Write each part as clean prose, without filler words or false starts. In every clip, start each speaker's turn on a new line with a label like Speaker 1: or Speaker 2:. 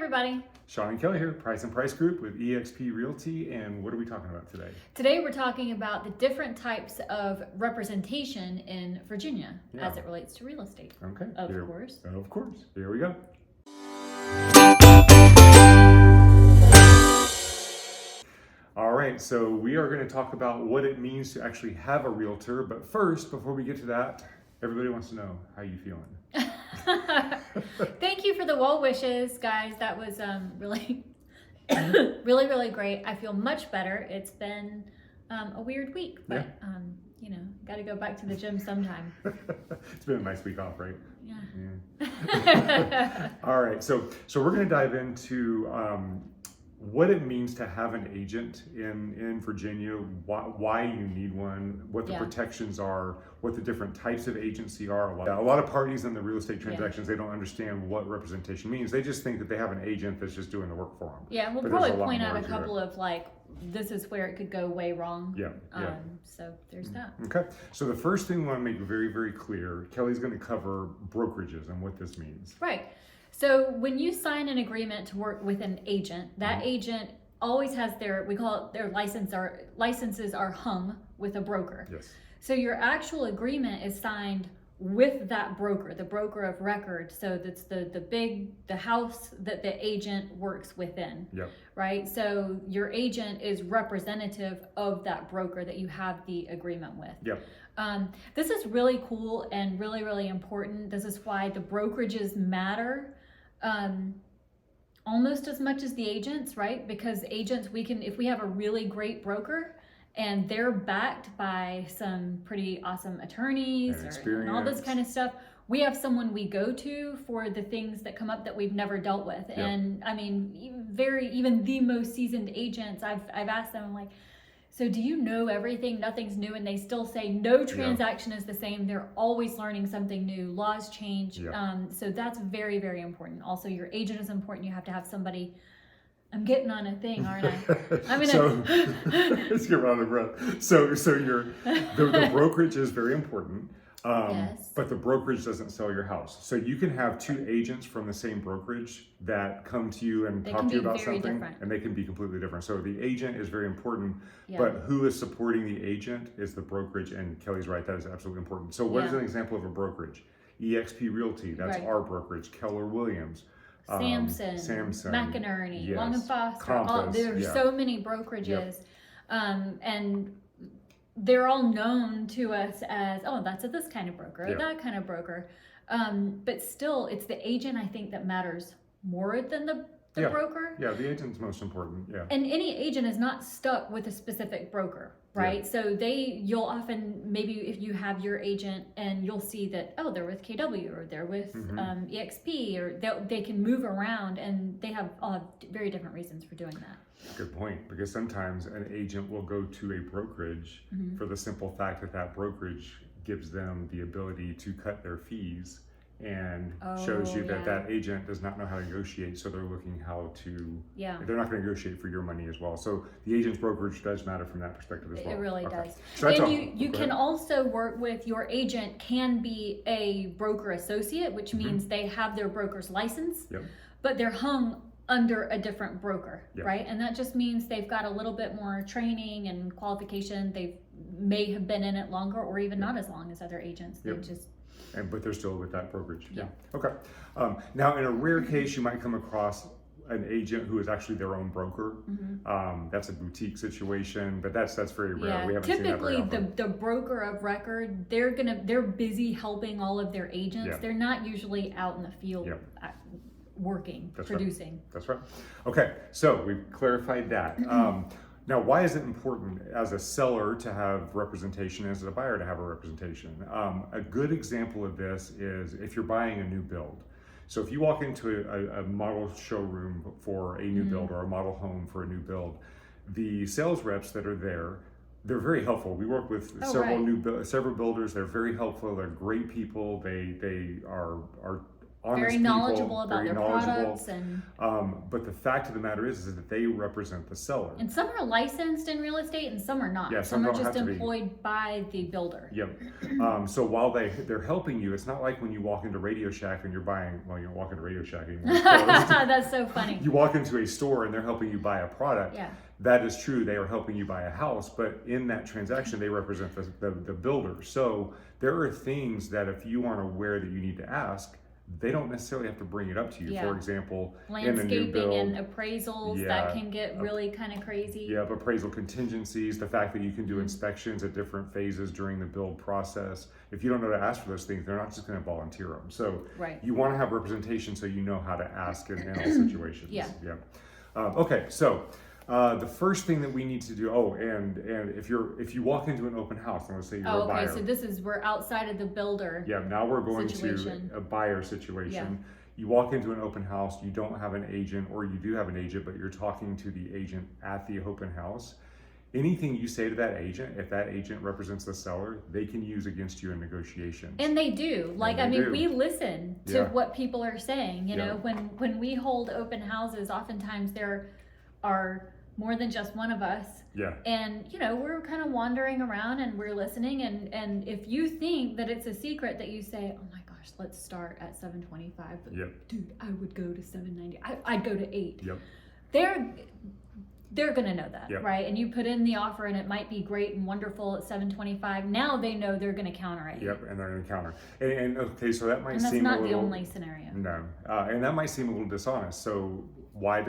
Speaker 1: everybody.
Speaker 2: Sean and Kelly here, Price and Price Group with eXp Realty, and what are we talking about today?
Speaker 1: Today we're talking about the different types of representation in Virginia as it relates to real estate.
Speaker 2: Okay.
Speaker 1: Of course.
Speaker 2: Of course. Here we go. All right, so we are going to talk about what it means to actually have a realtor, but first, before we get to that, everybody wants to know how you feeling.
Speaker 1: Thank you for the well wishes, guys. That was really really great. I feel much better. It's been a weird week, but got to go back to the gym sometime.
Speaker 2: It's been a nice week off, right?
Speaker 1: Yeah.
Speaker 2: All right, so we're going to dive into what it means to have an agent in Virginia, why you need one, what the protections are, what the different types of agency are. A lot of parties in the real estate transactions, they don't understand what representation means. They just think that they have an agent that's just doing the work for them.
Speaker 1: Yeah, we'll probably point out a couple of this is where it could go way wrong. So there's that.
Speaker 2: Okay, so the first thing we want to make very clear, Kelly's going to cover brokerages and what this means.
Speaker 1: Right. So when you sign an agreement to work with an agent, that agent always has we call it their licenses are hung with a broker.
Speaker 2: Yes.
Speaker 1: So your actual agreement is signed with that broker, the broker of record. So that's the house that the agent works within.
Speaker 2: Yep.
Speaker 1: Right. So your agent is representative of that broker that you have the agreement with.
Speaker 2: Yep.
Speaker 1: This is really cool and really important. This is why the brokerages matter almost as much as the agents, right? Because agents, if we have a really great broker and they're backed by some pretty awesome attorneys and all this kind of stuff, we have someone we go to for the things that come up that we've never dealt with. Yep. And I mean, even the most seasoned agents, I've asked them, I'm like, so do you know everything? Nothing's new. And they still say no transaction is the same. They're always learning something new. Laws change. So that's very important. Also, your agent is important. You have to have somebody. I'm getting on a thing, aren't I?
Speaker 2: So let's get out of breath. So the brokerage is very important.
Speaker 1: Yes.
Speaker 2: But the brokerage doesn't sell your house. So you can have two agents from the same brokerage that come to you and talk to you about something, and they can be completely different. So the agent is very important, but who is supporting the agent is the brokerage, and Kelly's right, that is absolutely important. So what is an example of a brokerage? eXp Realty, that's our brokerage. Keller Williams.
Speaker 1: Samson, McInerney, Long and Foster. There's so many brokerages, and they're all known to us as, oh, that's this kind of broker, or that kind of broker. But still, it's the agent, I think, that matters more than the broker. Yeah,
Speaker 2: the agent's most important,
Speaker 1: And any agent is not stuck with a specific broker, right? So you'll often, maybe if you have your agent and you'll see that, oh, they're with KW or they're with eXp, or they can move around, and they all have very different reasons for doing that.
Speaker 2: Good point, because sometimes an agent will go to a brokerage for the simple fact that brokerage gives them the ability to cut their fees, and shows you that agent does not know how to negotiate, so they're looking how to, they're not going to negotiate for your money as well. So the agent's brokerage does matter from that perspective as well.
Speaker 1: It really does.
Speaker 2: So
Speaker 1: and you can also work with, your agent can be a broker associate, which means they have their broker's license, but they're hung under a different broker, right? And that just means they've got a little bit more training and qualification. They may have been in it longer, or even not as long as other agents. They just...
Speaker 2: But they're still with that brokerage. Okay. Now, in a rare case, you might come across an agent who is actually their own broker. That's a boutique situation, but that's very rare. We haven't seen that very often.
Speaker 1: Typically, the broker of record, they're busy helping all of their agents. They're not usually out in the field working, producing.
Speaker 2: Right. That's right. Okay, so we've clarified that. Now, why is it important as a seller to have representation, as a buyer to have a representation? A good example of this is if you're buying a new build. So if you walk into a model showroom for a new build, or a model home for a new build, the sales reps that are there, they're very helpful. We work with several builders. They're very helpful. They're great people. They are honest
Speaker 1: very
Speaker 2: people,
Speaker 1: knowledgeable about
Speaker 2: very
Speaker 1: their
Speaker 2: knowledgeable.
Speaker 1: products, and
Speaker 2: But the fact of the matter is that they represent the seller.
Speaker 1: and some are licensed in real estate and some are not.
Speaker 2: Yeah,
Speaker 1: some are
Speaker 2: don't
Speaker 1: just
Speaker 2: have to be.
Speaker 1: employed by the builder.
Speaker 2: Yep. So while they're helping you, it's not like when you walk into Radio Shack and you're buying. Well, you don't walk into Radio Shack anymore.
Speaker 1: That's so funny.
Speaker 2: You walk into a store and they're helping you buy a product.
Speaker 1: Yeah.
Speaker 2: That is true. They are helping you buy a house, but in that transaction, they represent the builder. So there are things that if you aren't aware that you need to ask, they don't necessarily have to bring it up to you.
Speaker 1: Yeah.
Speaker 2: For example, in a new
Speaker 1: Landscaping
Speaker 2: build,
Speaker 1: and appraisals, that can get really kind of crazy.
Speaker 2: you have appraisal contingencies, the fact that you can do inspections at different phases during the build process. If you don't know to ask for those things, they're not just going to volunteer them. So
Speaker 1: Right.
Speaker 2: you want to have representation so you know how to ask in all situations.
Speaker 1: Yeah.
Speaker 2: Okay, so the first thing that we need to do. Oh, and if you walk into an open house, and let's say you're a buyer.
Speaker 1: So we're outside of the builder.
Speaker 2: Yeah, now we're going
Speaker 1: situation.
Speaker 2: to a buyer situation.
Speaker 1: Yeah.
Speaker 2: You walk into an open house, you don't have an agent, or you do have an agent, but you're talking to the agent at the open house. Anything you say to that agent, if that agent represents the seller, they can use against you in negotiations.
Speaker 1: And they do. Like,
Speaker 2: And they do.
Speaker 1: we listen to
Speaker 2: Yeah.
Speaker 1: what people are saying. You know,
Speaker 2: Yeah.
Speaker 1: when we hold open houses, oftentimes there are more than just one of us.
Speaker 2: Yeah.
Speaker 1: And, you know, we're kind of wandering around and we're listening. And if you think that it's a secret that you say, oh my gosh, let's start at 725. But
Speaker 2: Yep.
Speaker 1: dude, I would go to 790. I'd go to 8.
Speaker 2: Yep.
Speaker 1: They're going to know that,
Speaker 2: Yep.
Speaker 1: right? And you put in the offer and it might be great and wonderful at 725. Now they know they're going to counter it.
Speaker 2: Yep, and they're going to counter. And okay, so that might
Speaker 1: And that's
Speaker 2: seem
Speaker 1: not
Speaker 2: a little,
Speaker 1: the only scenario.
Speaker 2: No, and that might seem a little dishonest. So why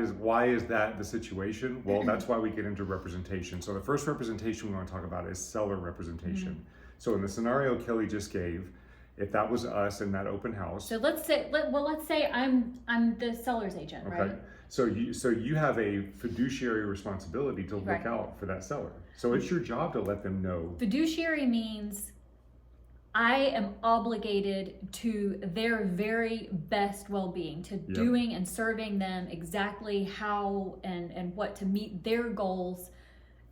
Speaker 2: is that the situation? Well, that's why we get into representation. So the first representation we want to talk about is seller representation.
Speaker 1: Mm-hmm.
Speaker 2: So in the scenario Kelly just gave, if that was us in that open house.
Speaker 1: So let's say I'm the seller's agent,
Speaker 2: Okay.
Speaker 1: right?
Speaker 2: So you have a fiduciary responsibility to look
Speaker 1: Right.
Speaker 2: out for that seller. So it's your job to let them know.
Speaker 1: Fiduciary means I am obligated to their very best well-being, to doing and serving them exactly how and what to meet their goals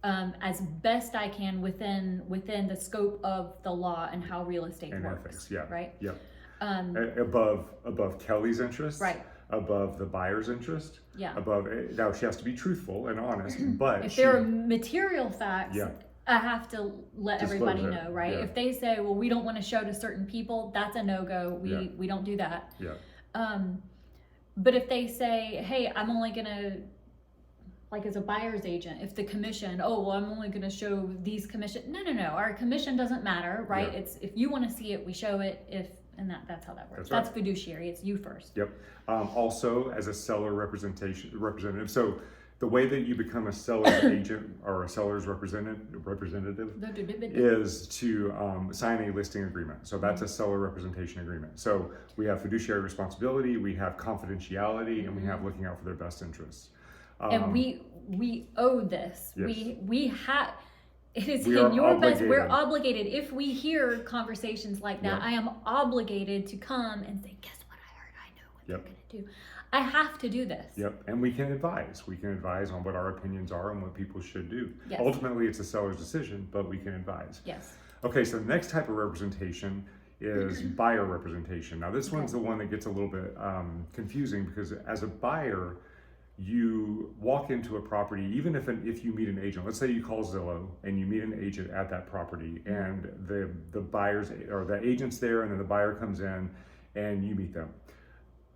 Speaker 1: as best I can within the scope of the law and how real estate
Speaker 2: And
Speaker 1: works.
Speaker 2: ethics, yeah.
Speaker 1: Right?
Speaker 2: Yep. Above Kelly's interest.
Speaker 1: Right.
Speaker 2: Above the buyer's interest.
Speaker 1: Yeah.
Speaker 2: Now she has to be truthful and honest, but
Speaker 1: If there are material facts,
Speaker 2: Yeah.
Speaker 1: I have to let
Speaker 2: Disclose
Speaker 1: everybody
Speaker 2: it.
Speaker 1: know, right?
Speaker 2: Yeah.
Speaker 1: If they say, well, we don't want to show to certain people, that's a no-go. We don't do that.
Speaker 2: Yeah.
Speaker 1: But if they say, hey, I'm only gonna, like as a buyer's agent, if the commission, oh, well, I'm only gonna show these commission. No. Our commission doesn't matter, right?
Speaker 2: Yeah.
Speaker 1: It's if you want to see it, we show it. And that's how that works.
Speaker 2: That's right.
Speaker 1: That's fiduciary. It's you first.
Speaker 2: Yep. Also, as a seller representative, so the way that you become a seller's agent or a seller's representative is to sign a listing agreement. So that's a seller representation agreement. So we have fiduciary responsibility, we have confidentiality, and we have looking out for their best interests.
Speaker 1: And we owe this.
Speaker 2: Yes.
Speaker 1: We have. It is
Speaker 2: We
Speaker 1: in
Speaker 2: are
Speaker 1: your best.
Speaker 2: obligated.
Speaker 1: We're obligated. If we hear conversations like that,
Speaker 2: Yep.
Speaker 1: I am obligated to come and say, "Guess what I heard? I know what
Speaker 2: Yep.
Speaker 1: they're going to do. I have to do this."
Speaker 2: Yep, and we can advise. We can advise on what our opinions are and what people should do.
Speaker 1: Yes.
Speaker 2: Ultimately, it's a seller's decision, but we can advise.
Speaker 1: Yes.
Speaker 2: Okay, so the next type of representation is buyer representation. Now, this one's the one that gets a little bit confusing because as a buyer, you walk into a property, even if you meet an agent. Let's say you call Zillow and you meet an agent at that property, and the buyer's or the agent's there, and then the buyer comes in, and you meet them.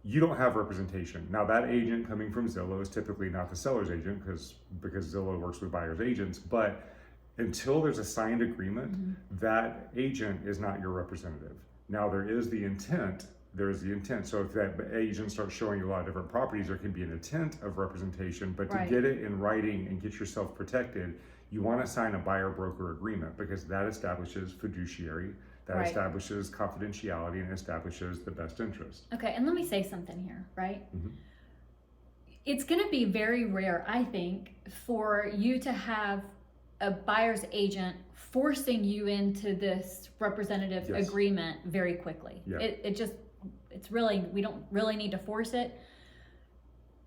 Speaker 2: You don't have representation. Now, that agent coming from Zillow is typically not the seller's agent because Zillow works with buyer's agents, but until there's a signed agreement, that agent is not your representative. Now, there is the intent. So if that agent starts showing you a lot of different properties, there can be an intent of representation, but to
Speaker 1: Right.
Speaker 2: get it in writing and get yourself protected, you want to sign a buyer-broker agreement because that establishes fiduciary, that
Speaker 1: Right.
Speaker 2: establishes confidentiality, and establishes the best interest.
Speaker 1: Okay, and let me say something here, right?
Speaker 2: Mhm.
Speaker 1: It's going to be very rare, I think, for you to have a buyer's agent forcing you into this representative
Speaker 2: Yes.
Speaker 1: agreement very quickly.
Speaker 2: Yeah.
Speaker 1: It's really, we don't really need to force it.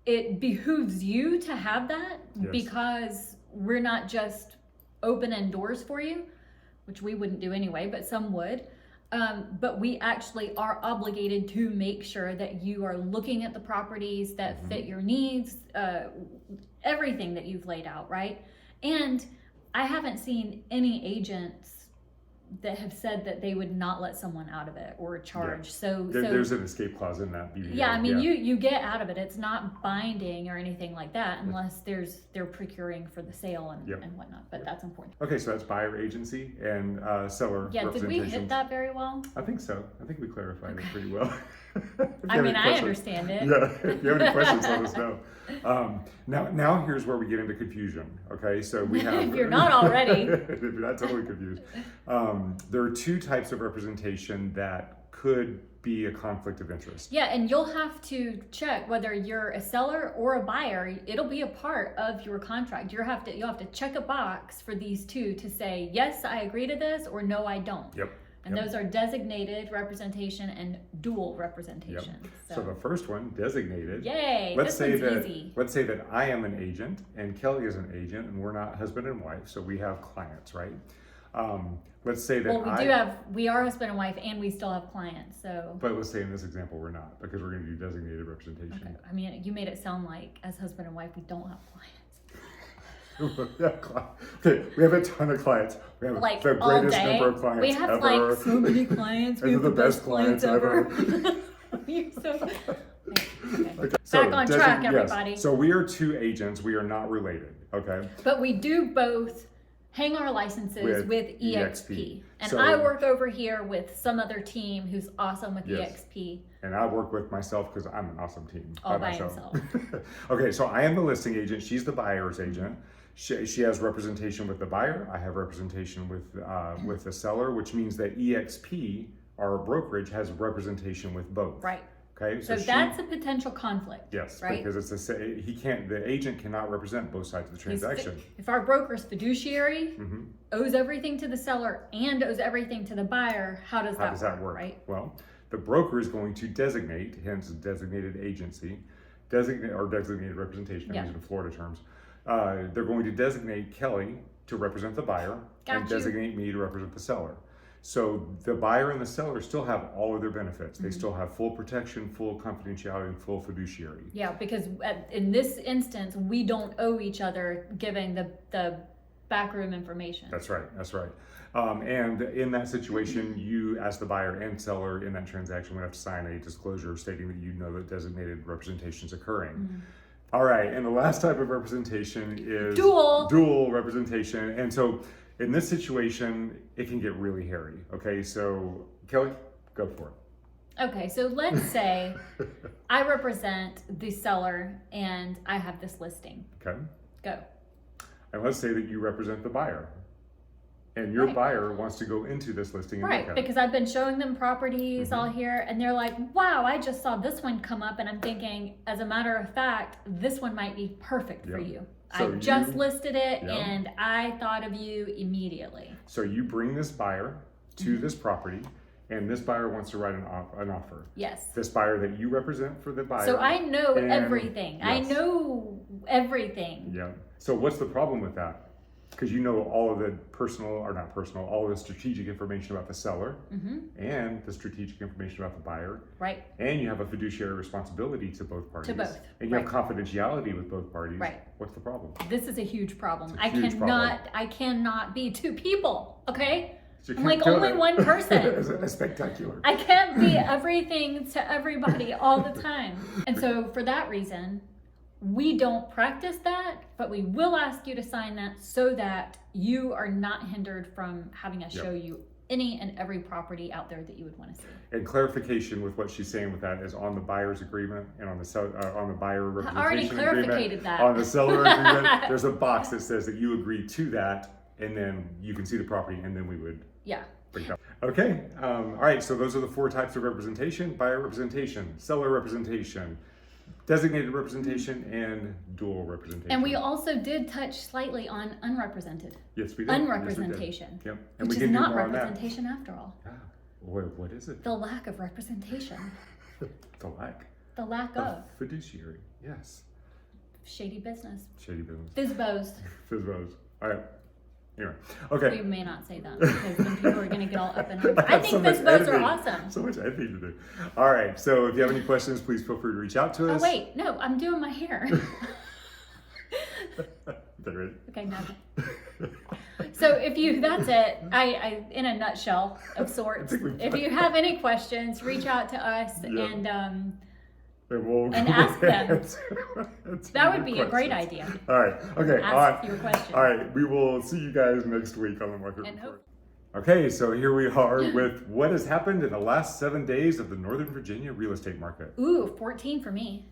Speaker 1: It behooves you to have that
Speaker 2: Yes.
Speaker 1: because we're not just opening doors for you, which we wouldn't do anyway, but some would. But we actually are obligated to make sure that you are looking at the properties that fit your needs, everything that you've laid out, right? And I haven't seen any agents that have said that they would not let someone out of it or charge.
Speaker 2: Yeah.
Speaker 1: So
Speaker 2: there's an escape clause in that BVA.
Speaker 1: Yeah, I mean, you get out of it. It's not binding or anything like that unless they're procuring for the sale and whatnot. But that's important.
Speaker 2: Okay, so that's buyer agency and seller
Speaker 1: Yeah, did we hit that very well?
Speaker 2: I think so. I think we clarified it pretty well.
Speaker 1: I mean, I understand it.
Speaker 2: Yeah, if you have any questions, let us know. Now here's where we get into confusion. Okay, so we have.
Speaker 1: If you're not already.
Speaker 2: If you're not totally confused. There are two types of representation that could be a conflict of interest.
Speaker 1: Yeah, and you'll have to check whether you're a seller or a buyer. It'll be a part of your contract. You'll have to check a box for these two to say, yes, I agree to this, or no, I don't.
Speaker 2: Yep.
Speaker 1: And those are designated representation and dual representation.
Speaker 2: Yep. So the first one, designated.
Speaker 1: Yay,
Speaker 2: Let's
Speaker 1: this
Speaker 2: say
Speaker 1: one's
Speaker 2: that,
Speaker 1: easy.
Speaker 2: Let's say that I am an agent and Kelly is an agent and we're not husband and wife, so we have clients, right? Let's say that
Speaker 1: we are husband and wife and we still have clients, so.
Speaker 2: But let's say in this example we're not, because we're going to do designated representation.
Speaker 1: Okay. I mean, you made it sound like as husband and wife we don't have clients.
Speaker 2: Okay, we have a ton of clients. We have
Speaker 1: like
Speaker 2: the greatest number of clients
Speaker 1: we have
Speaker 2: ever.
Speaker 1: Like so many clients. We have the best clients ever. You're so. Okay.
Speaker 2: So
Speaker 1: back on track, everybody.
Speaker 2: Yes. So we are two agents. We are not related. Okay.
Speaker 1: But we do both hang our licenses with EXP. And
Speaker 2: so,
Speaker 1: I work over here with some other team who's awesome with EXP.
Speaker 2: And I work with myself because I'm an awesome team.
Speaker 1: All by himself.
Speaker 2: Okay, so I am the listing agent. She's the buyer's agent. She has representation with the buyer. I have representation with the seller, which means that EXP, our brokerage, has representation with both.
Speaker 1: Right.
Speaker 2: Okay,
Speaker 1: so that's a potential conflict.
Speaker 2: Yes,
Speaker 1: right?
Speaker 2: Because the agent cannot represent both sides of the transaction.
Speaker 1: If our broker's fiduciary owes everything to the seller and owes everything to the buyer, how does that work? Right?
Speaker 2: Well, the broker is going to designate, hence designated agency, designated representation. I'm using Florida terms. They're going to designate Kelly to represent the buyer and designate me to represent the seller. So the buyer and the seller still have all of their benefits. They still have full protection, full confidentiality, and full fiduciary. Yeah,
Speaker 1: because in this instance, we don't owe each other giving the backroom information.
Speaker 2: That's right. And in that situation, you, as the buyer and seller in that transaction, would have to sign a disclosure stating that you know that designated representation is occurring. All right, and the last type of representation is dual representation. And so in this situation, it can get really hairy. Okay, so Kelly, go for it.
Speaker 1: Okay, so let's say I represent the seller and I have this listing.
Speaker 2: Okay.
Speaker 1: Go.
Speaker 2: And let's say that you represent the buyer. And your buyer wants to go into this listing and look at
Speaker 1: because I've been showing them properties all here and they're like, wow, I just saw this one come up and I'm thinking, as a matter of fact, this one might be perfect for you. So I just listed it and I thought of you immediately.
Speaker 2: So you bring this buyer to this property and this buyer wants to write an offer.
Speaker 1: Yes.
Speaker 2: This buyer that you represent for the buyer.
Speaker 1: So I know everything. Yes. I know everything.
Speaker 2: Yeah. So what's the problem with that? Because you know all of the all of the strategic information about the seller and the strategic information about the buyer.
Speaker 1: Right.
Speaker 2: And you have a fiduciary responsibility to both parties.
Speaker 1: To both.
Speaker 2: And you have confidentiality with both parties.
Speaker 1: Right.
Speaker 2: What's the problem?
Speaker 1: This is a huge problem.
Speaker 2: I
Speaker 1: cannot be two people, okay?
Speaker 2: So
Speaker 1: I'm like only one person.
Speaker 2: It's spectacular.
Speaker 1: I can't be everything to everybody all the time. And so for that reason, we don't practice that, but we will ask you to sign that so that you are not hindered from having us show you any and every property out there that you would want to see.
Speaker 2: And clarification with what she's saying with that is on the buyer's agreement and on the buyer representation
Speaker 1: I already clarified that.
Speaker 2: On the seller agreement, there's a box that says that you agree to that, and then you can see the property, and then we would bring it up. Okay, all right, so those are the four types of representation: buyer representation, seller representation, designated representation, and dual representation.
Speaker 1: And we also did touch slightly on unrepresented.
Speaker 2: Yes, we did.
Speaker 1: Unrepresentation.
Speaker 2: Yes, we did. And
Speaker 1: which
Speaker 2: we
Speaker 1: is not
Speaker 2: more
Speaker 1: representation after all.
Speaker 2: Yeah. What is it?
Speaker 1: The lack of representation.
Speaker 2: The lack.
Speaker 1: The lack of.
Speaker 2: Fiduciary, yes.
Speaker 1: Shady business.
Speaker 2: Shady business.
Speaker 1: Fizbos.
Speaker 2: Fizbos. All right. Anyway, okay.
Speaker 1: We may not say that because then people are going to get all up in arms. I think FISBOs boats are awesome.
Speaker 2: So much editing to do. All right. So if you have any questions, please feel free to reach out to us.
Speaker 1: Oh, wait. No, I'm doing my hair. Okay, no. So that's it. I in a nutshell of sorts. If you have any questions, reach out to us and ask them. That would be a great idea.
Speaker 2: All right. Okay.
Speaker 1: Ask your questions.
Speaker 2: All right. We will see you guys next week on the Market Report. Okay, so here we are with what has happened in the last 7 days of the Northern Virginia real estate market.
Speaker 1: Ooh, 14 for me.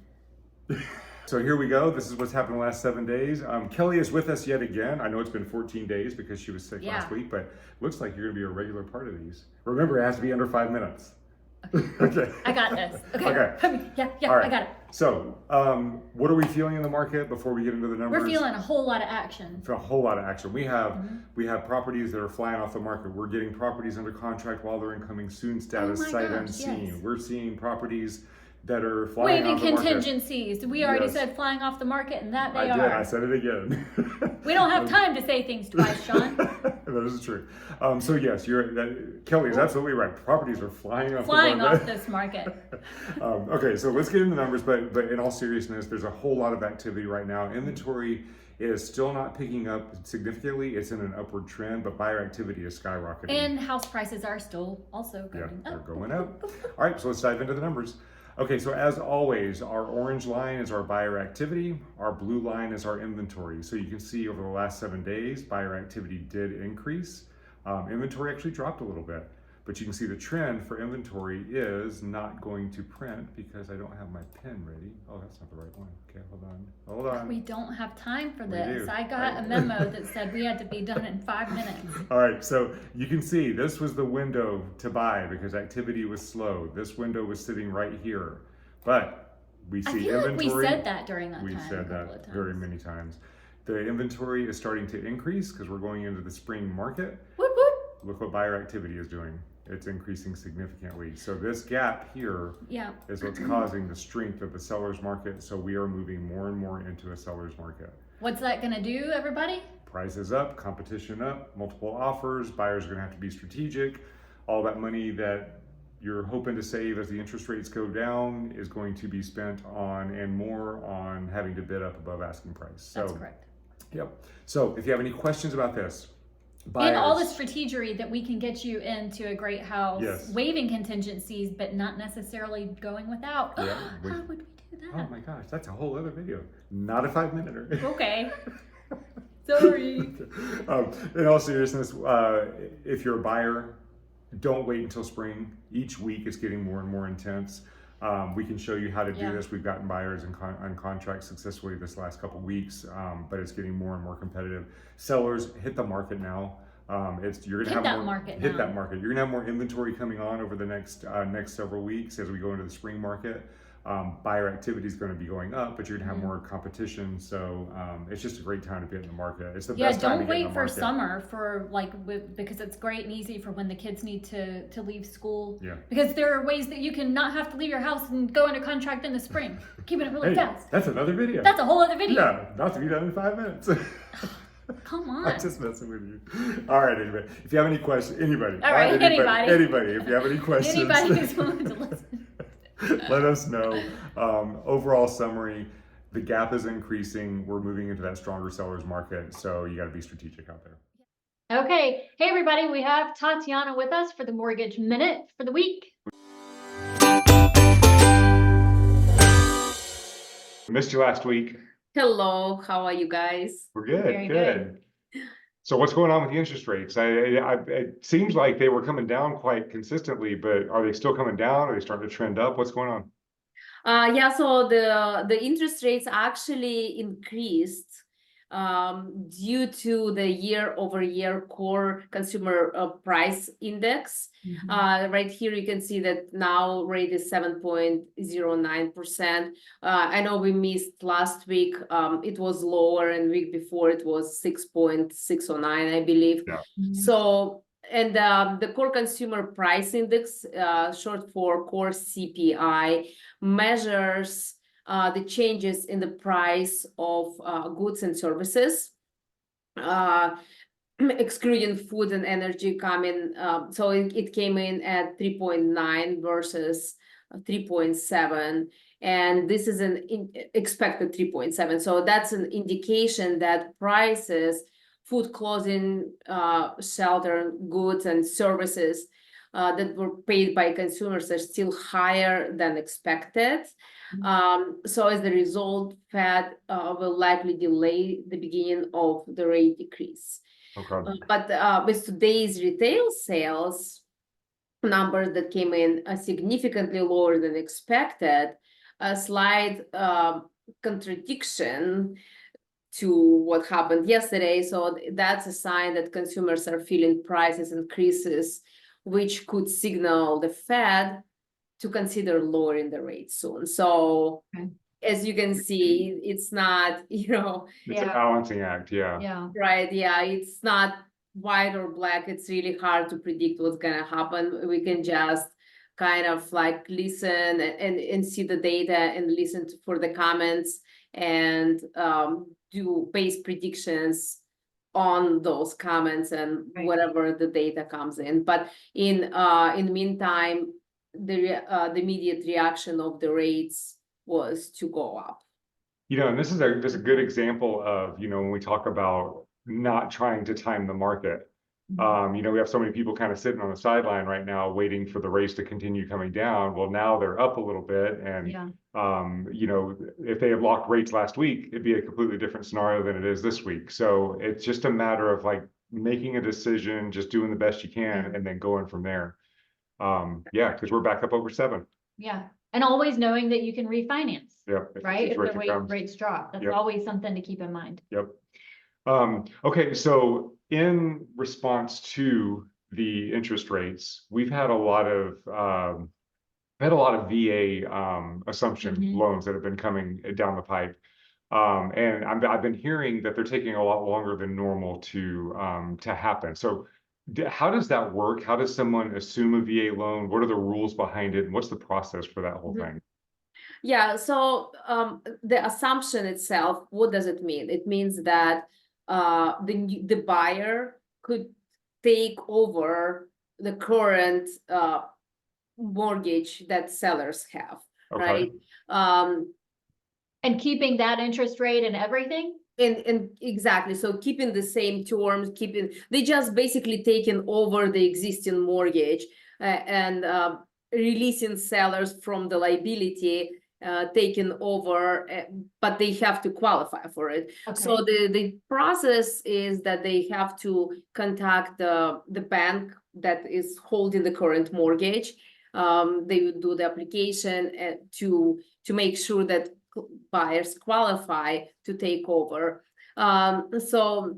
Speaker 2: So here we go. This is what's happened the last 7 days. Kelly is with us yet again. I know it's been 14 days because she was sick last week, but looks like you're going to be a regular part of these. Remember, it has to be under 5 minutes. Okay.
Speaker 1: I got this. Okay. Yeah,
Speaker 2: All right.
Speaker 1: I got it.
Speaker 2: So, what are we feeling in the market before we get into the numbers?
Speaker 1: We're feeling a whole lot of action.
Speaker 2: A whole lot of action. We have properties that are flying off the market. We're getting properties under contract while they're incoming soon status, sight unseen. Yes. We're seeing properties that are flying off the market.
Speaker 1: Waiving contingencies. We already said flying off the market, and that they are.
Speaker 2: I said it again.
Speaker 1: We don't have time to say things twice, Sean.
Speaker 2: That is true. So yes, Kelly is absolutely right. Properties are flying off
Speaker 1: this market.
Speaker 2: Okay, so let's get into the numbers, but in all seriousness, there's a whole lot of activity right now. Inventory is still not picking up significantly. It's in an upward trend, but buyer activity is skyrocketing.
Speaker 1: And house prices are still also going up.
Speaker 2: They're going up. All right, so let's dive into the numbers. Okay, so as always, our orange line is our buyer activity. Our blue line is our inventory. So you can see over the last 7 days, buyer activity did increase. Inventory actually dropped a little bit, but you can see the trend for inventory is not going to print because I don't have my pen ready. Oh, that's not the right one. Okay, hold on.
Speaker 1: We don't have time for this. I got a memo that said we had to be done in 5 minutes.
Speaker 2: All right, so you can see this was the window to buy because activity was slow. This window was sitting right here, but we see inventory.
Speaker 1: Like we said that during that time.
Speaker 2: We said that very many times. The inventory is starting to increase because we're going into the spring market.
Speaker 1: Whoop, whoop.
Speaker 2: Look what buyer activity is doing. It's increasing significantly. So this gap here is what's causing the strength of the seller's market. So we are moving more and more into a seller's market.
Speaker 1: What's that going to do, everybody?
Speaker 2: Prices up, competition up, multiple offers. Buyers are going to have to be strategic. All that money that you're hoping to save as the interest rates go down is going to be spent on and more on having to bid up above asking price. So,
Speaker 1: that's correct.
Speaker 2: Yep. So if you have any questions about this,
Speaker 1: buyers, and all the strategery that we can get you into a great house, waiving contingencies, but not necessarily going without.
Speaker 2: Yeah,
Speaker 1: how would we do that?
Speaker 2: Oh my gosh, that's a whole other video. Not a 5-minute.
Speaker 1: Okay. Sorry.
Speaker 2: In all seriousness, if you're a buyer, don't wait until spring. Each week it's getting more and more intense. We can show you how to do this. We've gotten buyers on contract successfully this last couple weeks, but it's getting more and more competitive. Sellers, hit the market now. You're gonna hit that market. You're gonna have more inventory coming on over the next several weeks as we go into the spring market. Buyer activity is going to be going up, but you're going to have more competition. So it's just a great time to be in the market. It's the best time to get in the market.
Speaker 1: Don't wait for summer because it's great and easy for when the kids need to leave school.
Speaker 2: Yeah.
Speaker 1: Because there are ways that you can not have to leave your house and go into contract in the spring. Keeping it really fast.
Speaker 2: That's another video.
Speaker 1: That's a whole other video.
Speaker 2: Yeah, not to be done in 5 minutes.
Speaker 1: Come on.
Speaker 2: I'm just messing with you. All right, anyway. If you have any questions, anybody.
Speaker 1: All right, anybody.
Speaker 2: If you have any questions.
Speaker 1: Anybody who's willing to listen.
Speaker 2: Let us know. Overall summary, the gap is increasing. We're moving into that stronger seller's market. So you got to be strategic out there.
Speaker 1: Okay. Hey, everybody. We have Tatiana with us for the Mortgage Minute for the week.
Speaker 2: Missed you last week.
Speaker 3: Hello. How are you guys?
Speaker 2: We're good.
Speaker 1: Very good.
Speaker 2: So what's going on with the interest rates? It seems like they were coming down quite consistently, but are they still coming down? Are they starting to trend up? What's going on?
Speaker 3: Yeah, so the interest rates actually increased due to the year-over-year core consumer price index. Right here you can see that now rate is 7.09%. I know we missed last week. It was lower, and week before it was 6.609, I believe.
Speaker 2: Yeah.
Speaker 3: So, and the core consumer price index, short for core CPI, measures the changes in the price of goods and services. excluding food and energy coming, so it came in at 3.9 versus 3.7, and this is an expected 3.7. So that's an indication that prices, food, clothing, shelter, goods, and services that were paid by consumers are still higher than expected. So as a result, Fed will likely delay the beginning of the rate decrease.
Speaker 2: Okay.
Speaker 3: But with today's retail sales numbers that came in significantly lower than expected, a slight contradiction to what happened yesterday. So that's a sign that consumers are feeling prices increases, which could signal the Fed to consider lowering the rate soon. So as you can see, it's not,
Speaker 2: It's a balancing act,
Speaker 1: Yeah.
Speaker 3: right. Yeah, it's not white or black. It's really hard to predict what's gonna happen. We can just kind of like listen and see the data and listen for the comments and do base predictions on those comments and whatever the data comes in. But in the meantime, the immediate reaction of the rates was to go up.
Speaker 2: And this is just a good example of, when we talk about not trying to time the market. We have so many people kind of sitting on the sideline right now waiting for the rates to continue coming down. Well, now they're up a little bit, and if they had locked rates last week, it'd be a completely different scenario than it is this week. So it's just a matter of like making a decision, just doing the best you can, and then going from there. Because we're back up over 7.
Speaker 1: Yeah. And always knowing that you can refinance.
Speaker 2: Yep.
Speaker 1: Right? If the rates drop, that's always something to keep in mind.
Speaker 2: Yep. Okay, so in response to the interest rates, we've had a lot of VA assumption loans that have been coming down the pipe. And I've been hearing that they're taking a lot longer than normal to happen. So how does that work? How does someone assume a VA loan? What are the rules behind it? And what's the process for that whole thing?
Speaker 3: Yeah, so the assumption itself, what does it mean? It means that the buyer could take over the current mortgage that sellers have, right?
Speaker 1: And keeping that interest rate and everything?
Speaker 3: And exactly, so keeping the same terms, they just basically taking over the existing mortgage and releasing sellers from the liability, taken over, but they have to qualify for it. So the process is that they have to contact the bank that is holding the current mortgage. They would do the application to make sure that buyers qualify to take over. So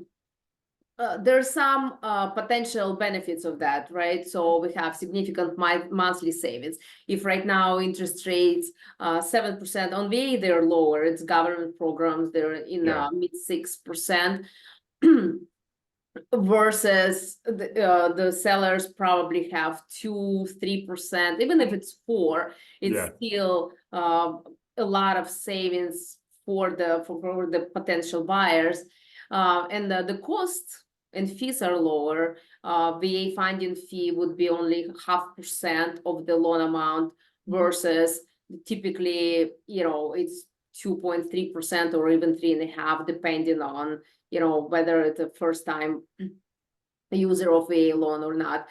Speaker 3: there's some potential benefits of that, right? So we have significant monthly savings. If right now interest rates 7% on VA, they're lower. It's government programs, they're in mid 6%. Versus the sellers probably have 2-3%. Even if it's 4, it's still a lot of savings for the potential buyers. And the cost and fees are lower. VA funding fee would be only 0.5% of the loan amount versus typically, it's 2.3% or even 3.5%, depending on, whether it's a first time user of VA loan or not.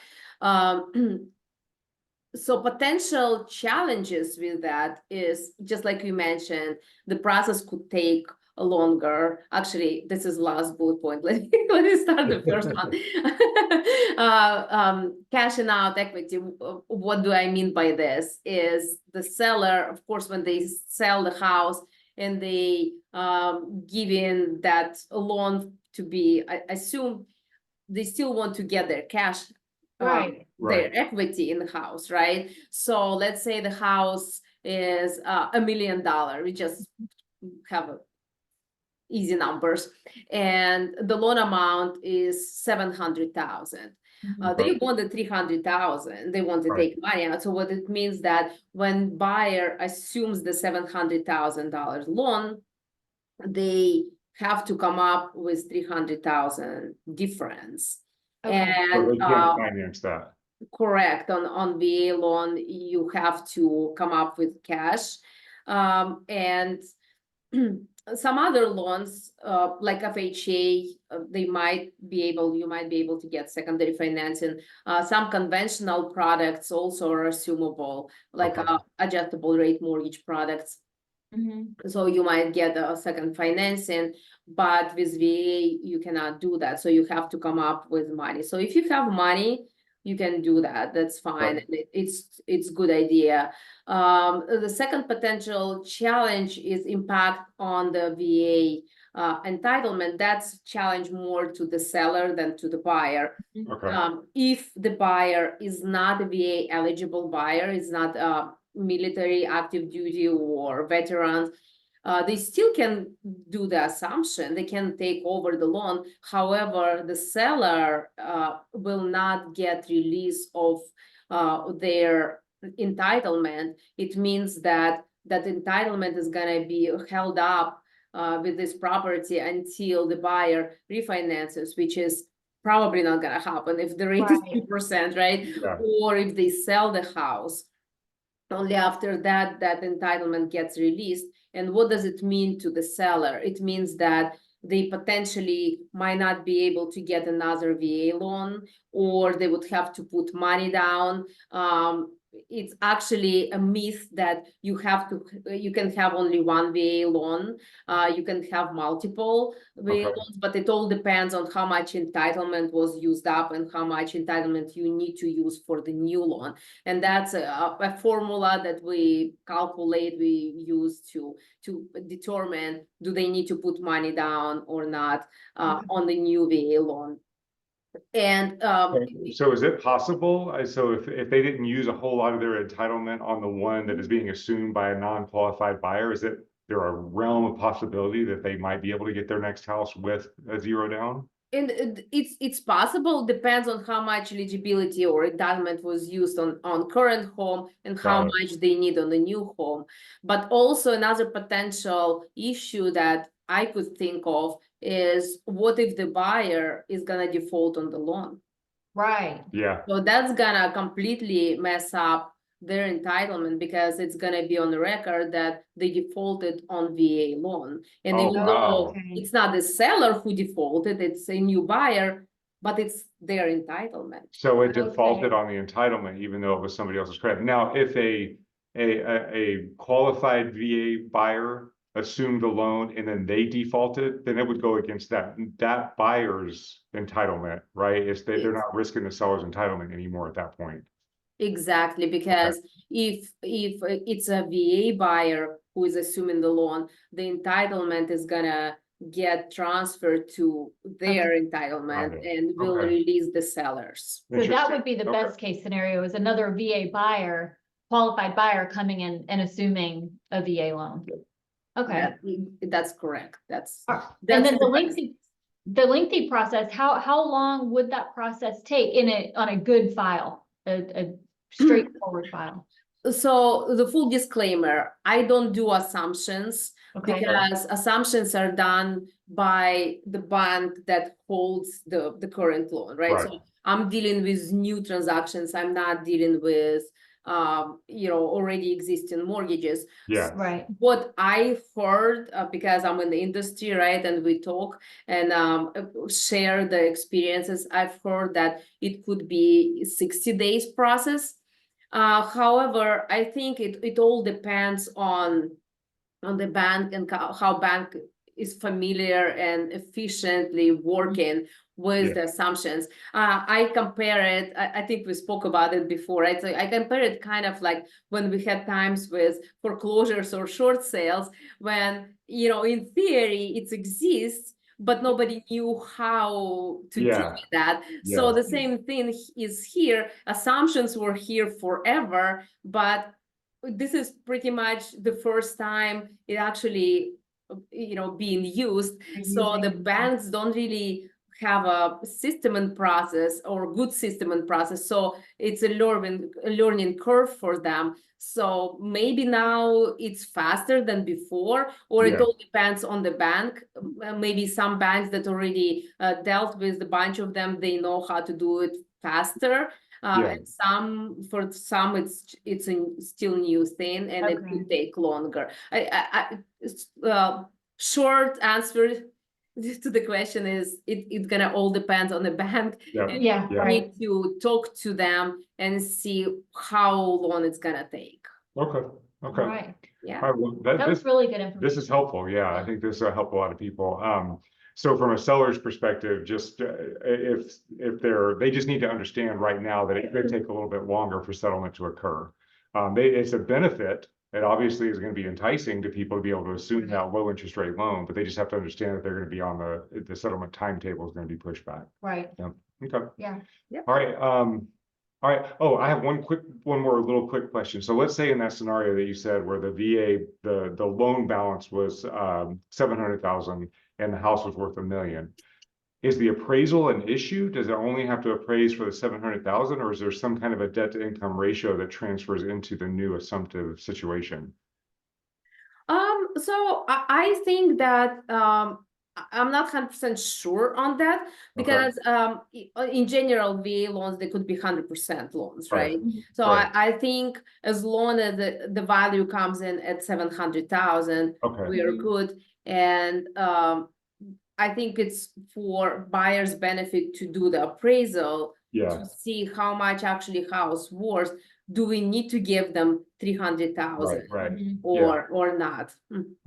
Speaker 3: So potential challenges with that is, just like you mentioned, the process could take longer. Actually, this is last bullet point. Let me start the first one. Cashing out equity. What do I mean by this? Is the seller, of course, when they sell the house and they give in that loan to be, I assume they still want to get their cash, their equity in the house, right? So let's say the house is $1 million. We just have easy numbers, and the loan amount is 700,000. They want the 300,000. They want to take money out. So what it means that when buyer assumes the $700,000 loan, they have to come up with 300,000 difference.
Speaker 1: Okay.
Speaker 2: So
Speaker 3: And
Speaker 2: they can't finance that.
Speaker 3: correct, on VA loan, you have to come up with cash. And some other loans, like FHA, you might be able to get secondary financing. Some conventional products also are assumable, like
Speaker 2: Okay.
Speaker 3: adjustable rate mortgage products. So you might get a second financing, but with VA, you cannot do that. So you have to come up with money. So if you have money, you can do that. That's fine.
Speaker 2: Right.
Speaker 3: It's good idea. The second potential challenge is impact on the VA entitlement. That's challenge more to the seller than to the buyer.
Speaker 2: Okay.
Speaker 3: If the buyer is not a VA eligible buyer, is not military, active duty, or veterans, they still can do the assumption, they can take over the loan. However, the seller will not get release of their entitlement. It means that that entitlement is going to be held up with this property until the buyer refinances, which is probably not going to happen if the rate is 2%, right?
Speaker 2: Yeah.
Speaker 3: Or if they sell the house. Only after that, that entitlement gets released. And what does it mean to the seller? It means that they potentially might not be able to get another VA loan, or they would have to put money down. It's actually a myth that you can have only one VA loan. You can have multiple VA loans, but it all depends on how much entitlement was used up and how much entitlement you need to use for the new loan. And that's a formula that we use to determine, do they need to put money down or not on the new VA loan. And
Speaker 2: so is it possible? So if they didn't use a whole lot of their entitlement on the one that is being assumed by a non-qualified buyer, is it there a realm of possibility that they might be able to get their next house with a zero down?
Speaker 3: And it's possible, depends on how much eligibility or entitlement was used on current home and how much they need on the new home. But also another potential issue that I could think of is, what if the buyer is gonna default on the loan?
Speaker 1: Right.
Speaker 2: Yeah.
Speaker 3: So that's gonna completely mess up their entitlement, because it's gonna be on the record that they defaulted on VA loan. And even though it's not the seller who defaulted, it's a new buyer, but it's their entitlement.
Speaker 2: So it defaulted on the entitlement, even though it was somebody else's credit. Now, if a qualified VA buyer assumed the loan and then they defaulted, then it would go against that buyer's entitlement, right? They're not risking the seller's entitlement anymore at that point.
Speaker 3: Exactly, because if it's a VA buyer who is assuming the loan, the entitlement is gonna get transferred to their entitlement and will release the sellers.
Speaker 1: So that would be the best case scenario, is another VA buyer, qualified buyer, coming in and assuming a VA loan. Okay.
Speaker 3: That's correct. That's
Speaker 1: and then the lengthy process, how long would that process take on a good file, a straightforward file?
Speaker 3: So the full disclaimer, I don't do assumptions, because assumptions are done by the bank that holds the current loan, right? So I'm dealing with new transactions. I'm not dealing with already existing mortgages.
Speaker 2: Yeah.
Speaker 1: Right.
Speaker 3: What I heard, because I'm in the industry, right, and we talk and share the experiences, I've heard that it could be 60 days process. However, I think it all depends on the bank and how bank is familiar and efficiently working with the assumptions. I compare it, I think we spoke about it before, right? So I compare it kind of like when we had times with foreclosures or short sales, when, in theory it exists, but nobody knew how to deal with that. So the same thing is here. Assumptions were here forever, but this is pretty much the first time it actually, being used. So the banks don't really have a system and process or good system and process. So it's a learning curve for them. So maybe now it's faster than before, or it all depends on the bank. Maybe some banks that already dealt with a bunch of them, they know how to do it faster. And for some it's a still new thing, and it will take longer. Short answer to the question is it's gonna all depend on the bank. And you need to talk to them and see how long it's gonna take.
Speaker 2: Okay.
Speaker 1: Right.
Speaker 3: Yeah.
Speaker 2: All right, well,
Speaker 1: That's really good information.
Speaker 2: this is helpful. Yeah, I think this will help a lot of people. So from a seller's perspective, just if they just need to understand right now that it could take a little bit longer for settlement to occur. It's a benefit. It obviously is going to be enticing to people to be able to assume that low interest rate loan, but they just have to understand that they're going to be on the settlement timetable is going to be pushed back.
Speaker 1: Right.
Speaker 2: Yeah. Okay.
Speaker 1: Yeah.
Speaker 2: All right. All right. Oh, I have one more little quick question. So let's say in that scenario that you said where the VA, the loan balance was 700,000 and the house was worth $1 million. Is the appraisal an issue? Does it only have to appraise for the 700,000, or is there some kind of a debt to income ratio that transfers into the new assumptive situation?
Speaker 3: So I think that I'm not 100% sure on that, because in general VA loans, they could be 100% loans, right? So I think as long as the value comes in at 700,000, we are good. And I think it's for buyers' benefit to do the appraisal to see how much actually house worth. Do we need to give them 300,000 or not?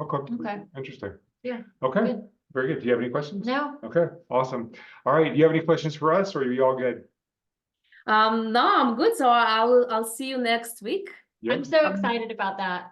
Speaker 2: Okay. Interesting.
Speaker 1: Yeah.
Speaker 2: Okay.
Speaker 1: Good.
Speaker 2: Very good. Do you have any questions?
Speaker 1: No.
Speaker 2: Okay. Awesome. All right. Do you have any questions for us, or are you all good?
Speaker 3: No, I'm good. So I'll see you next week.
Speaker 1: I'm so excited about that.